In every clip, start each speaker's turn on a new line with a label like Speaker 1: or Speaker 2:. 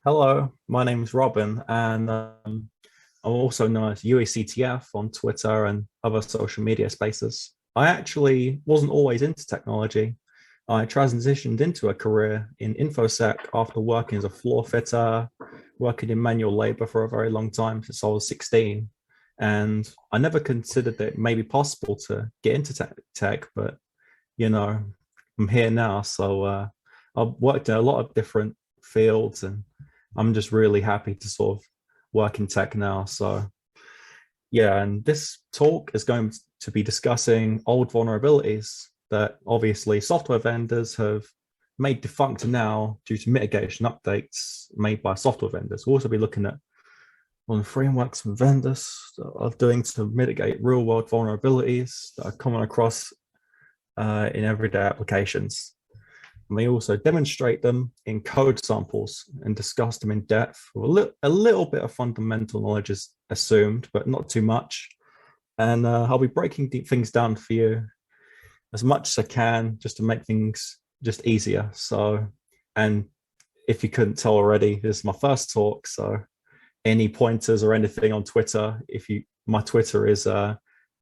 Speaker 1: Hello, my name is Robin, and I'm also known as UACTF on Twitter and other social media spaces. I actually wasn't always into technology. I transitioned into a career in InfoSec after working as a floor fitter, working in manual labor for a very long time since I was 16. And I never considered that it may be possible to get into tech, but you know, I'm here now. So I've worked in a lot of different fields, and I'm just really happy to sort of work in tech now. So yeah, and this talk is going to be discussing old vulnerabilities that obviously software vendors have made defunct now due to mitigation updates made by software vendors. We'll also be looking at on frameworks from vendors are doing to mitigate real world vulnerabilities that are common across in everyday applications. And we also demonstrate them in code samples and discuss them in depth. A little bit of fundamental knowledge is assumed, but not too much. And I'll be breaking things down for you as much as I can, just to make things just easier. So, and if you couldn't tell already, this is my first talk. So any pointers or anything on Twitter, my Twitter is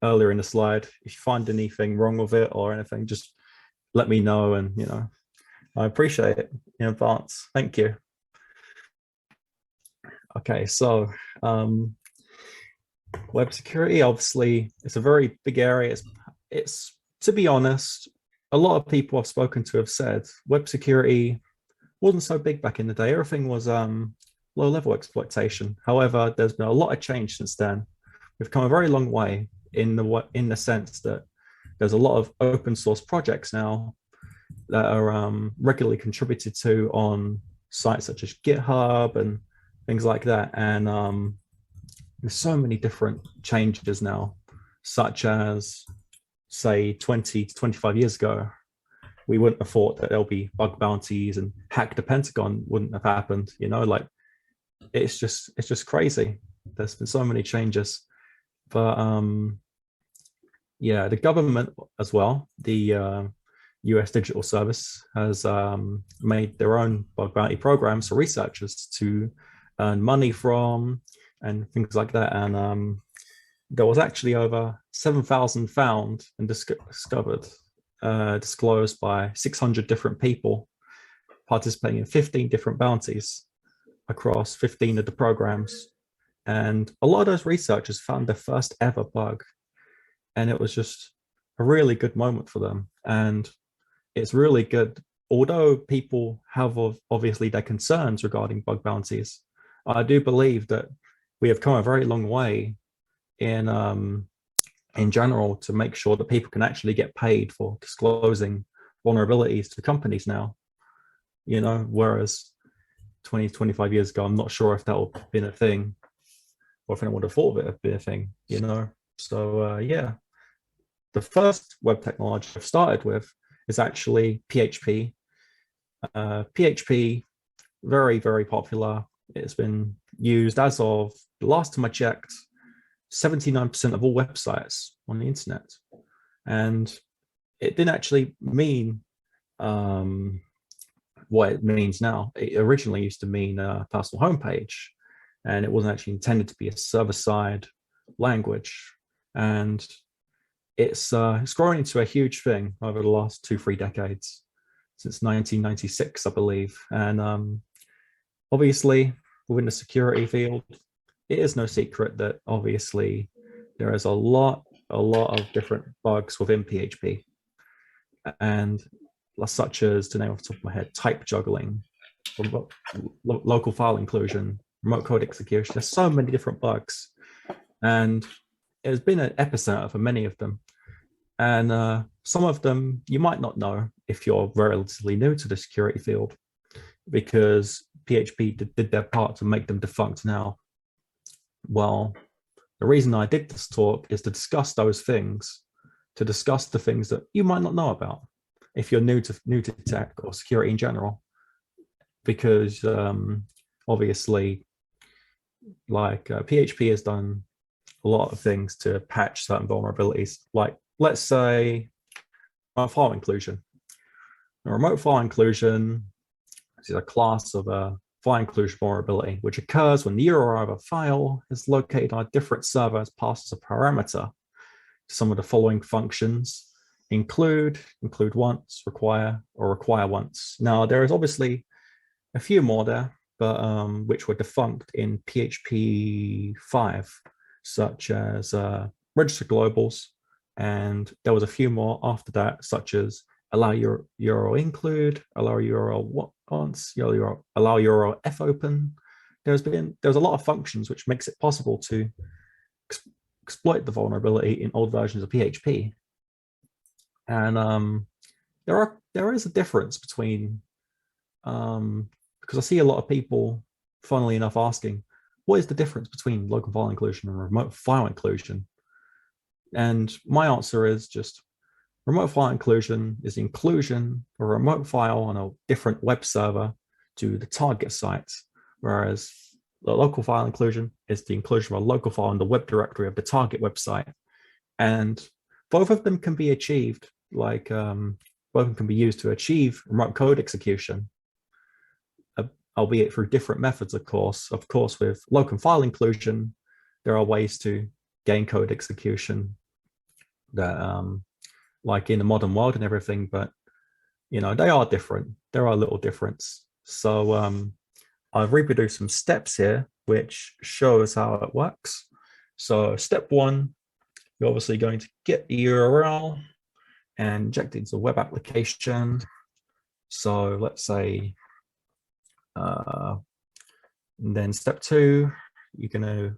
Speaker 1: earlier in the slide. If you find anything wrong with it or anything, just let me know, and I appreciate it in advance. Thank you. Okay, so web security, obviously, it's a very big area. It's to be honest, a lot of people I've spoken to have said web security wasn't so big back in the day. Everything was low-level exploitation. However, there's been a lot of change since then. We've come a very long way in the sense that there's a lot of open source projects now that are regularly contributed to on sites such as GitHub and things like that. And there's so many different changes now, such as, say, 20 to 25 years ago, we wouldn't have thought that there'll be bug bounties and hack the Pentagon wouldn't have happened. Like it's just crazy. There's been so many changes. But yeah, the government as well, the US Digital Service has made their own bug bounty programs for researchers to earn money from and things like that. And there was actually over 7,000 found and discovered, disclosed by 600 different people participating in 15 different bounties across 15 of the programs. And a lot of those researchers found their first ever bug. And it was just a really good moment for them. And it's really good. Although people have obviously their concerns regarding bug bounties, I do believe that we have come a very long way in general to make sure that people can actually get paid for disclosing vulnerabilities to companies now. Whereas 20, 25 years ago, I'm not sure if that would have been a thing or if anyone would have thought of it have been a thing, So yeah, the first web technology I've started with is actually PHP. PHP, very, very popular. It's been used as of the last time I checked, 79% of all websites on the internet. And it didn't actually mean what it means now. It originally used to mean a personal homepage, and it wasn't actually intended to be a server-side language. And it's grown into a huge thing over the last 2-3 decades, since 1996, I believe. And obviously, within the security field, it is no secret that obviously there is a lot of different bugs within PHP, and such as, to name off the top of my head, type juggling, local file inclusion, remote code execution. There's so many different bugs, and it has been an epicenter for many of them. And some of them you might not know if you're relatively new to the security field, because PHP did their part to make them defunct now. Well, the reason I did this talk is to discuss those things, to discuss the things that you might not know about if you're new to tech or security in general, because obviously, like PHP has done a lot of things to patch certain vulnerabilities. Like, let's say, file inclusion. A remote file inclusion is a class of file inclusion vulnerability, which occurs when the URL of a file is located on a different server as passed as a parameter. Some of the following functions: include once, require, or require once. Now, there is obviously a few more there, but which were defunct in PHP 5, such as register globals, and there was a few more after that, such as allow your URL include, allow URL once, allow URL fopen. There's a lot of functions which makes it possible to exploit the vulnerability in old versions of PHP. And there is a difference between because I see a lot of people, funnily enough, asking, what is the difference between local file inclusion and remote file inclusion? And my answer is just remote file inclusion is the inclusion of a remote file on a different web server to the target site, whereas the local file inclusion is the inclusion of a local file in the web directory of the target website. And both of them can be achieved, both of them can be used to achieve remote code execution, albeit through different methods, of course. Of course, with local file inclusion, there are ways to gain code execution that, like in the modern world and everything, but they are different. There are a little difference. So I've reproduced some steps here, which shows how it works. So step 1, you're obviously going to get the URL and inject it into the web application. So let's say, and then step 2, you're going to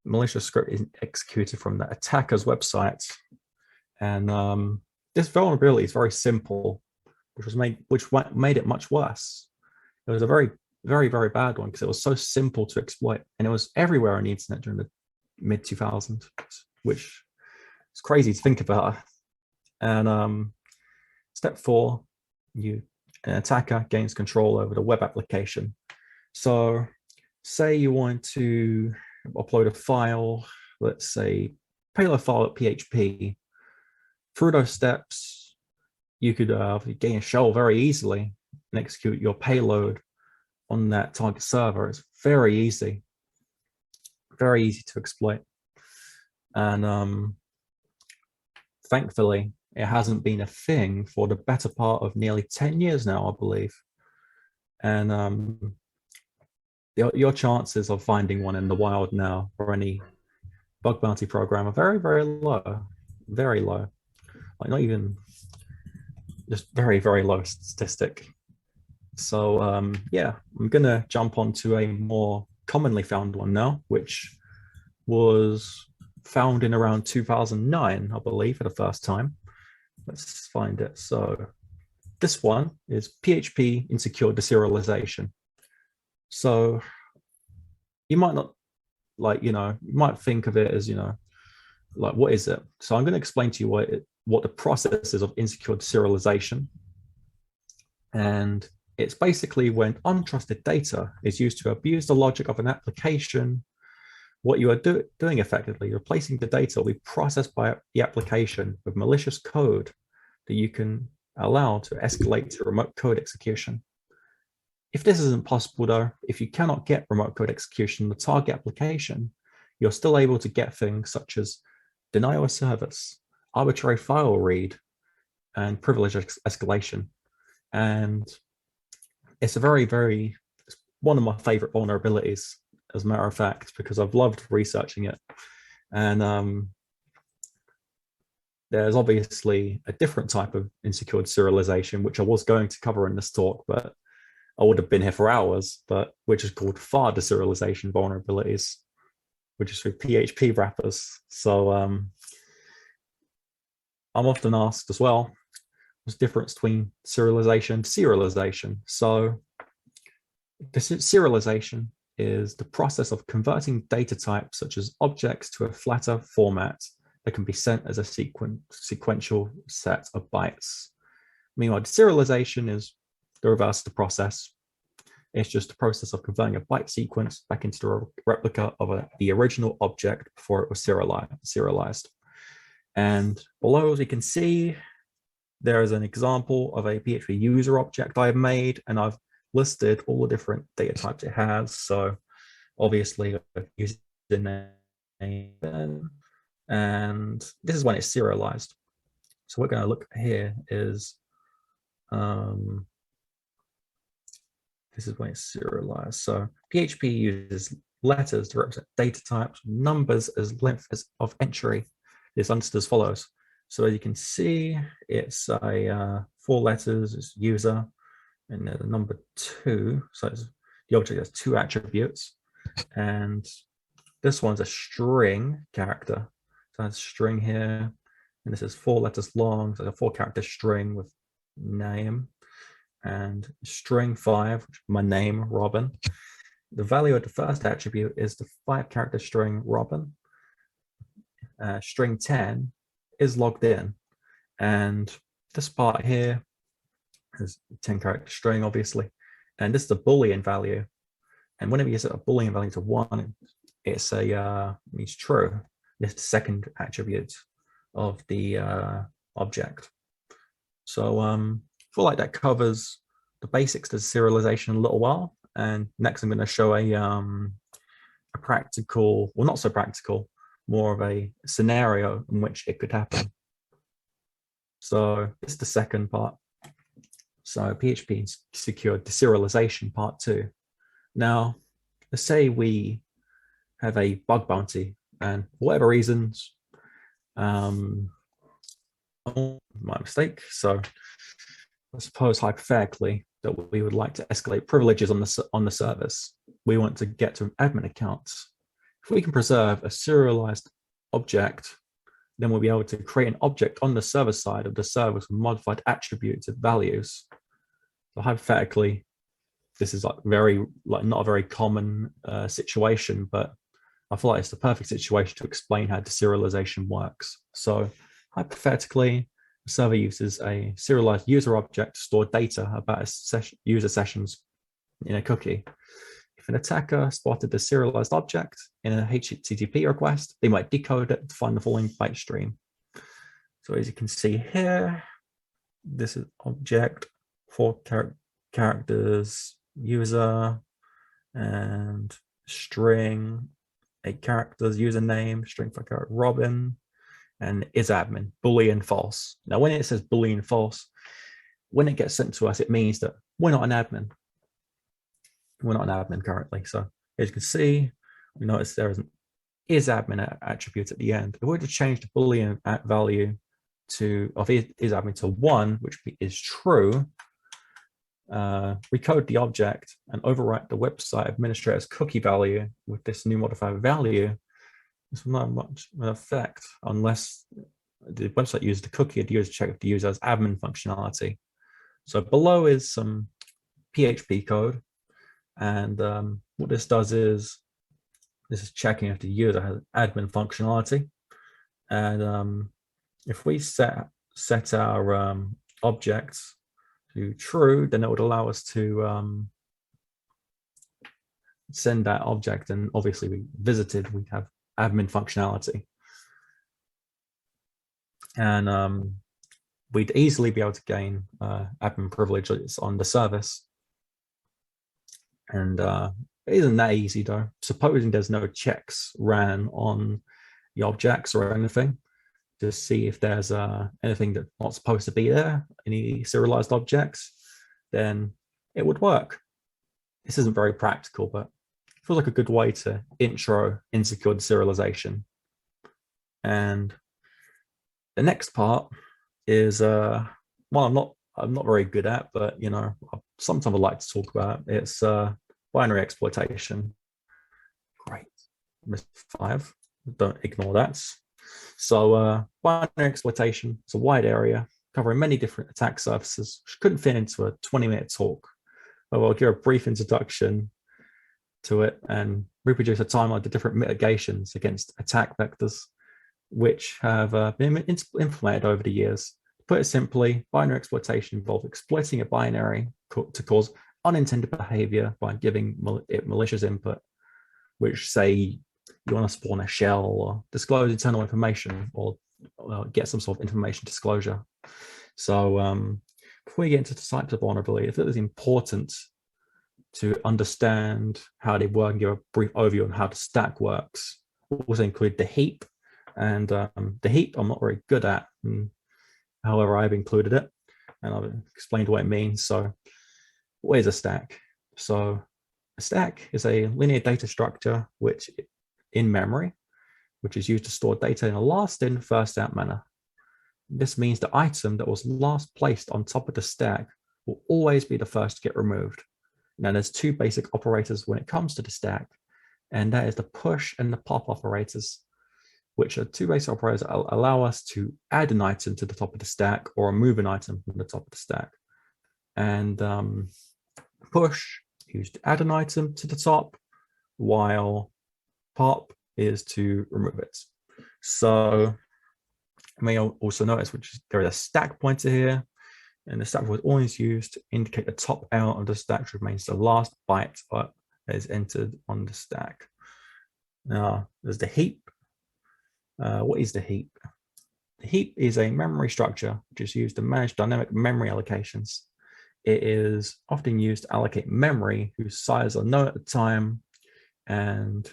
Speaker 1: malicious script is executed from the attacker's website. And this vulnerability is very simple, which made it much worse. It was a very, very, very bad one because it was so simple to exploit, and it was everywhere on the internet during the mid 2000s, which is crazy to think about. And step 4, an attacker gains control over the web application. So say you want to upload a file, let's say payload file.php. Through those steps, you could gain a shell very easily and execute your payload on that target server. It's very easy to exploit. And thankfully, it hasn't been a thing for the better part of nearly 10 years now, I believe. And your chances of finding one in the wild now or any bug bounty program are very, very low, very low. Like not even, just very, very low statistic. So yeah, I'm gonna jump onto a more commonly found one now, which was found in around 2009, I believe, for the first time. Let's find it. So this one is PHP Insecure Serialization. So you might not, you might think of it as, like, what is it? So I'm going to explain to you what the process is of insecure serialization. And it's basically when untrusted data is used to abuse the logic of an application. What you are doing effectively, replacing the data will be processed by the application with malicious code that you can allow to escalate to remote code execution. If this isn't possible though, if you cannot get remote code execution in the target application, you're still able to get things such as denial of service, arbitrary file read, and privilege escalation. And it's a very, very, it's one of my favorite vulnerabilities, as a matter of fact, because I've loved researching it. And there's obviously a different type of insecure serialization, which I was going to cover in this talk, but I would have been here for hours, but which is called FAR deserialization vulnerabilities, which is with PHP wrappers. So I'm often asked as well, what's the difference between serialization and deserialization? So deserialization is the process of converting data types such as objects to a flatter format that can be sent as a sequential set of bytes. Meanwhile, deserialization is the reverse of the process. It's just the process of converting a byte sequence back into the replica of the original object before it was serialized. And below, as you can see, there is an example of a PHP user object I've made, and I've listed all the different data types it has. So obviously username, and this is when it's serialized. So we're going to look here is this is when it's serialized. So PHP uses letters to represent data types, numbers as length of entry. It's understood as follows. So as you can see, it's a 4 letters, it's user, and the number 2. So the object has 2 attributes, and this one's a string character. So it's a string here, and this is 4 letters long, so a 4-character string with name, and string 5, my name, Robin. The value of the first attribute is the 5-character string Robin. String 10 is logged in, and this part here is 10-character string, obviously, and this is the Boolean value. And whenever you set a Boolean value to 1, it's means true. This is the second attribute of the object. So I feel like that covers the basics of serialization in a little while. And next I'm going to show a practical, well, not so practical, more of a scenario in which it could happen. So this is the second part. So PHP Insecure Serialization part 2. Now, let's say we have a bug bounty, and for whatever reasons, my mistake. So I suppose hypothetically that we would like to escalate privileges on the service. We want to get to admin accounts. If we can preserve a serialized object, then we'll be able to create an object on the server side of the service with modified attributes and values. So hypothetically, this is not a very common situation, but I feel like it's the perfect situation to explain how deserialization works. So hypothetically, the server uses a serialized user object to store data about user sessions in a cookie. If an attacker spotted the serialized object in a HTTP request, they might decode it to find the following byte stream. So as you can see here, this is object, 4 characters, user, and string, 8 characters, username, string for character, Robin, and is admin, Boolean false. Now, when it says Boolean false, when it gets sent to us, it means that we're not an admin. We're not an admin currently. So as you can see, we notice there is an is admin attribute at the end. If we were to change the Boolean value of is admin to 1, which is true, recode the object and overwrite the website administrator's cookie value with this new modified value, this will not have much effect unless the website uses the cookie and the user check if the user has admin functionality. So below is some PHP code, and what this does is this is checking if the user has admin functionality. And if we set our objects to true, then it would allow us to send that object, and obviously we have admin functionality. And we'd easily be able to gain admin privileges on the service. And it isn't that easy though. Supposing there's no checks ran on the objects or anything to see if there's anything that's not supposed to be there, any serialized objects, then it would work. This isn't very practical, but it feels like a good way to intro insecure serialization. And the next part is one I'm not very good at, but you know, sometimes I like to talk about. It's binary exploitation. Great, missed 5. Don't ignore that. So binary exploitation is a wide area covering many different attack surfaces, which couldn't fit into a 20-minute talk. But I'll give a brief introduction to it and reproduce a timeline of the different mitigations against attack vectors, which have been implemented over the years. To put it simply, binary exploitation involves exploiting a binary to cause unintended behavior by giving it malicious input, which say you want to spawn a shell or disclose internal information or get some sort of information disclosure. So before we get into the types of vulnerability, I feel it's important to understand how they work and give a brief overview on how the stack works. Also include the heap, and the heap I'm not very good at, however I've included it, and I've explained what it means. So what is a stack? So a stack is a linear data structure which in memory, which is used to store data in a last in, first out manner. This means the item that was last placed on top of the stack will always be the first to get removed. Now there's two basic operators when it comes to the stack, and that is the push and the pop operators, which are two basic operators that allow us to add an item to the top of the stack or remove an item from the top of the stack. And push is to add an item to the top, while pop is to remove it. So you may also notice there is a stack pointer here, and the stack was always used to indicate the top element of the stack, which remains the last byte that is entered on the stack. Now, there's the heap. What is the heap? The heap is a memory structure which is used to manage dynamic memory allocations. It is often used to allocate memory whose size are known at the time and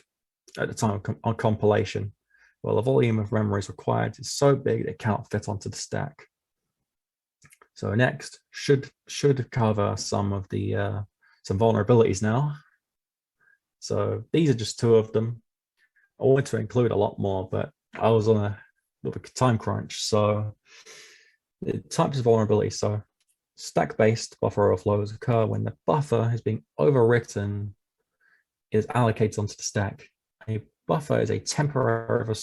Speaker 1: at the time of compilation. Well, the volume of memory is required is so big that it cannot fit onto the stack. So next, should cover some of the some vulnerabilities now. So these are just two of them. I wanted to include a lot more, but I was on a little bit of time crunch. So the types of vulnerabilities. So stack-based buffer overflows occur when the buffer has been overwritten, is allocated onto the stack. A buffer is a temporary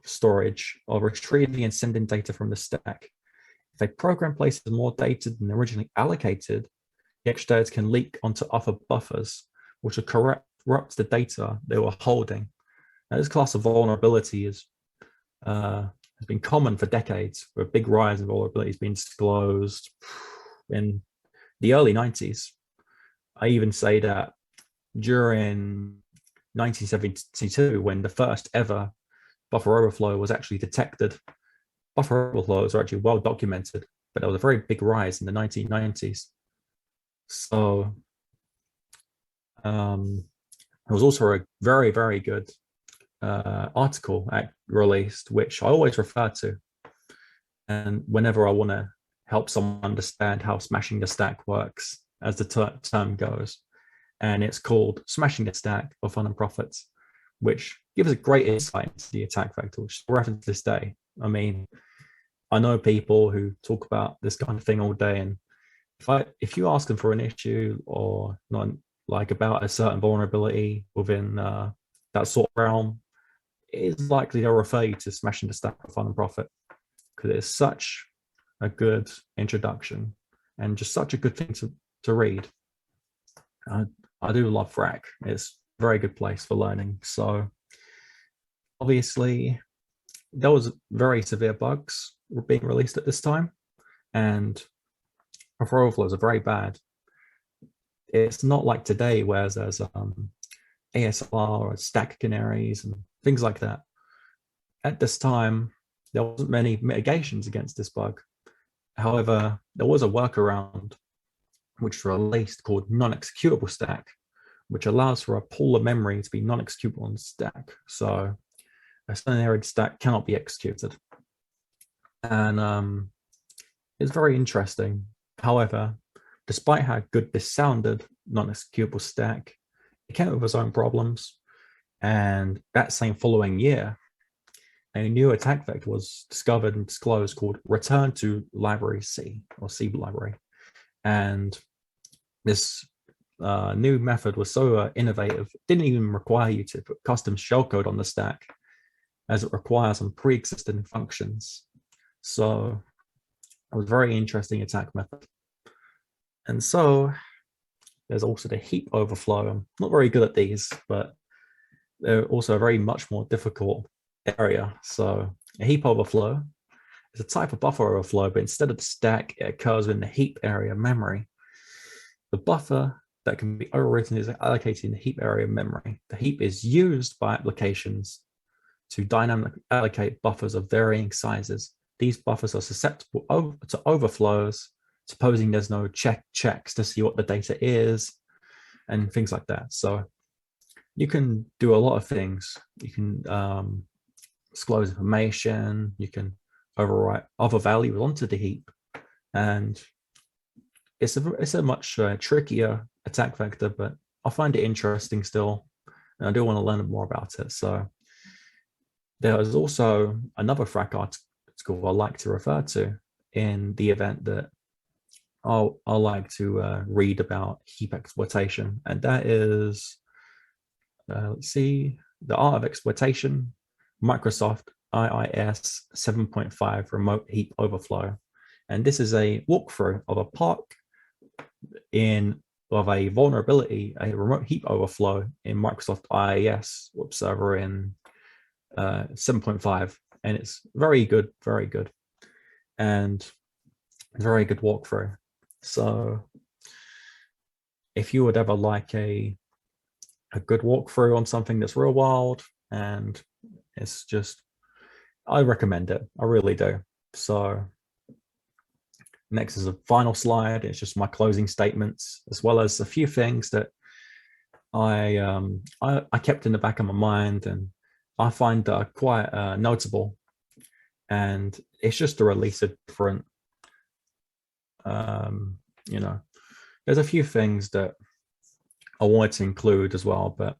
Speaker 1: storage of retrieving and sending data from the stack. If a program places more data than originally allocated, the extra data can leak onto other buffers, which will corrupt the data they were holding. Now, this class of vulnerability has been common for decades, with a big rise in vulnerabilities being disclosed in the early 90s. I even say that during 1972, when the first ever buffer overflow was actually detected, buffer overflows are actually well documented, but there was a very big rise in the 1990s. So there was also a very, very good article released, which I always refer to. And whenever I want to help someone understand how smashing the stack works, as the term goes, and it's called Smashing the Stack for Fun and Profits, which gives a great insight into the attack vector, which is referenced to this day. I mean, I know people who talk about this kind of thing all day, and if you ask them for an issue or not, like about a certain vulnerability within that sort of realm, it is likely they'll refer you to Smashing the Stack for Fun and Profit, because it's such a good introduction and just such a good thing to read. I do love FRAC. It's a very good place for learning. So obviously there was very severe bugs were being released at this time, and buffer overflows are very bad. It's not like today where there's ASLR or stack canaries and things like that. At this time, there wasn't many mitigations against this bug. However, there was a workaround which released called non-executable stack, which allows for a pool of memory to be non-executable on the stack. So a scenario stack cannot be executed. And it's very interesting. However, despite how good this sounded, non-executable stack, it came with its own problems. And that same following year, a new attack vector was discovered and disclosed called Return to Library C, or C library. And this new method was so innovative, it didn't even require you to put custom shellcode on the stack, as it requires some pre-existing functions. So it was a very interesting attack method. And so there's also the heap overflow. I'm not very good at these, but they're also a very much more difficult area. So a heap overflow is a type of buffer overflow, but instead of the stack, it occurs in the heap area memory. The buffer that can be overwritten is allocated in the heap area memory. The heap is used by applications to dynamically allocate buffers of varying sizes. These buffers are susceptible to overflows, supposing there's no checks to see what the data is. and things like that. So you can do a lot of things. You can disclose information, you can overwrite other values onto the heap, and it's a much trickier attack vector, but I find it interesting still, and I do want to learn more about it. So there is also another FRAC article I like to refer to in the event that I like to read about heap exploitation, and that is, let's see, The Art of Exploitation, Microsoft IIS 7.5 Remote Heap Overflow. And this is a walkthrough of a park of a vulnerability, a remote heap overflow in Microsoft IIS web server in 7.5. And it's very good, and very good walkthrough. So if you would ever like a good walkthrough on something that's real wild, and it's just, I recommend it. I really do. So next is a final slide. It's just my closing statements, as well as a few things that I kept in the back of my mind, and I find that are quite notable. And it's just a release of different, there's a few things that I wanted to include as well, but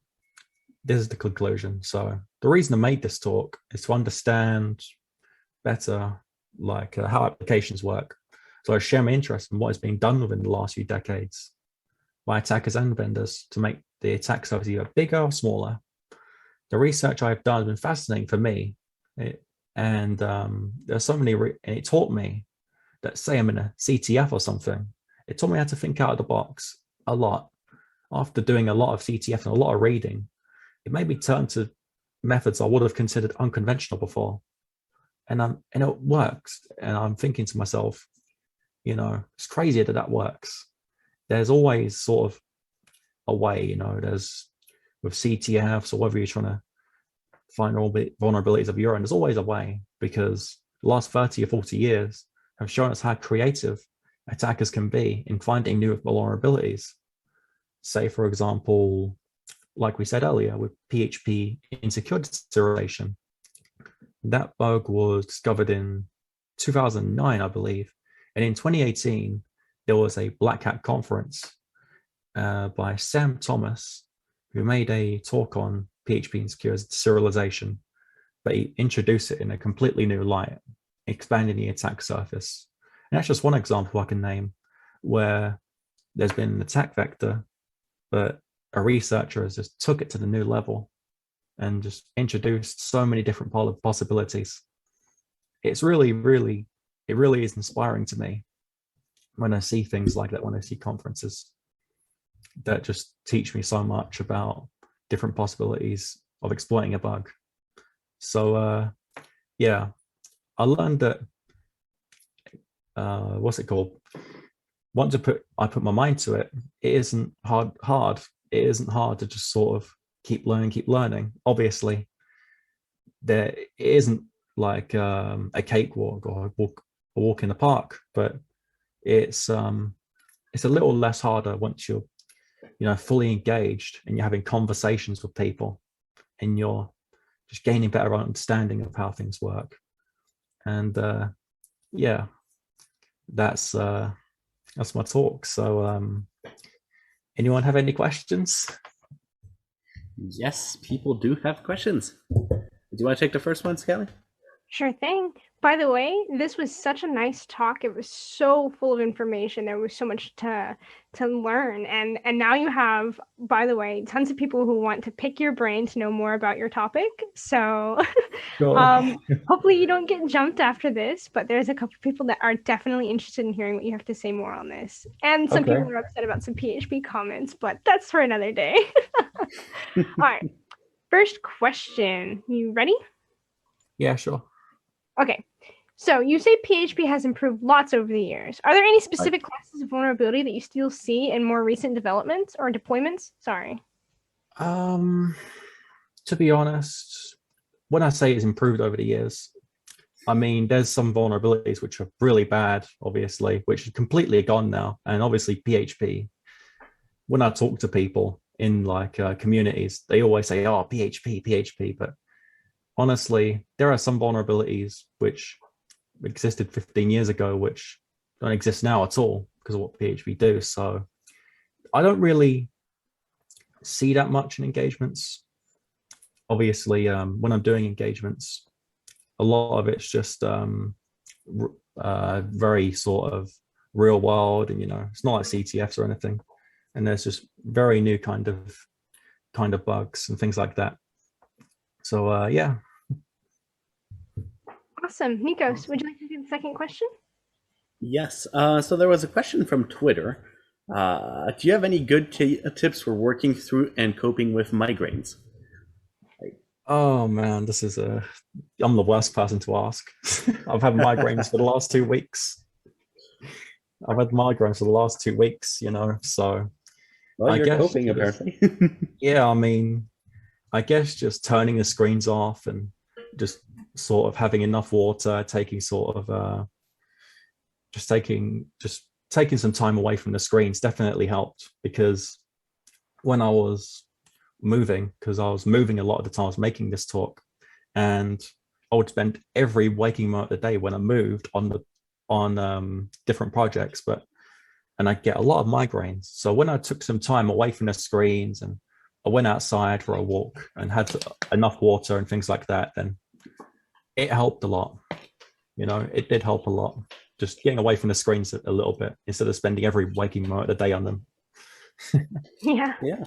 Speaker 1: this is the conclusion. So the reason I made this talk is to understand better, like how applications work. So I share my interest in what is being done within the last few decades by attackers and vendors to make the attack surface either bigger or smaller. The research I've done has been fascinating for me, and there's so many, and it taught me that, say I'm in a CTF or something, it taught me how to think out of the box a lot. After doing a lot of CTF and a lot of reading, it made me turn to methods I would have considered unconventional before. And it works. And I'm thinking to myself, it's crazy that works. There's always sort of a way, there's with CTFs, or whether you're trying to find all the vulnerabilities of your own, there's always a way, because the last 30 or 40 years have shown us how creative attackers can be in finding new vulnerabilities. Say, for example, like we said earlier, with PHP Insecure Serialization. That bug was discovered in 2009, I believe. And in 2018, there was a Black Hat conference by Sam Thomas, who made a talk on PHP Insecure Serialization, but he introduced it in a completely new light, expanding the attack surface. And that's just one example I can name where there's been an attack vector, but a researcher has just took it to the new level and just introduced so many different possibilities. It's really, it really is inspiring to me when I see things like that, when I see conferences that just teach me so much about different possibilities of exploiting a bug. So yeah, I learned that, what's it called? Once I put my mind to it, it isn't hard. It isn't hard to just sort of keep learning. Obviously, it isn't like a cakewalk or a walk in the park, but it's a little less harder once you're fully engaged and you're having conversations with people and you're just gaining better understanding of how things work. And yeah, that's my talk. So anyone have any questions?
Speaker 2: Yes, people do have questions. Do you want to take the first one, Skelly?
Speaker 3: Sure thing. By the way, this was such a nice talk. It was so full of information. There was so much to learn. And now you have, by the way, tons of people who want to pick your brain to know more about your topic. So
Speaker 1: Sure.
Speaker 3: hopefully you don't get jumped after this, but there's a couple of people that are definitely interested in hearing what you have to say more on this. And some people are upset about some PHP comments, but that's for another day. All right. First question. You ready?
Speaker 1: Yeah, sure.
Speaker 3: Okay, so you say PHP has improved lots over the years. Are there any specific classes of vulnerability that you still see in more recent developments or deployments? Sorry.
Speaker 1: To be honest, when I say it's improved over the years, I mean, there's some vulnerabilities which are really bad, obviously, which are completely gone now. And obviously PHP when I talk to people in like communities, they always say, "Oh, PHP," but honestly, there are some vulnerabilities which existed 15 years ago, which don't exist now at all because of what PHP do. So I don't really see that much in engagements. Obviously, when I'm doing engagements, a lot of it's just very sort of real world, and it's not like CTFs or anything. And there's just very new kind of bugs and things like that. So yeah.
Speaker 3: Awesome. Nikos, would you like to do the second question?
Speaker 2: Yes. So there was a question from Twitter. Do you have any good tips for working through and coping with migraines?
Speaker 1: Oh man, I'm the worst person to ask. I've had migraines for the last 2 weeks. So
Speaker 2: Well,
Speaker 1: I
Speaker 2: you're
Speaker 1: guess
Speaker 2: coping apparently.
Speaker 1: yeah, I mean, I guess just turning the screens off and just sort of having enough water, taking some time away from the screens definitely helped, because when I was moving, because I was moving a lot of the time, I was making this talk, and I would spend every waking moment of the day when I moved on different projects, and I get a lot of migraines. So when I took some time away from the screens and I went outside for a walk and had enough water and things like that, then it helped a lot. It did help a lot. Just getting away from the screens a little bit instead of spending every waking moment of the day on them.
Speaker 3: Yeah.
Speaker 2: Yeah.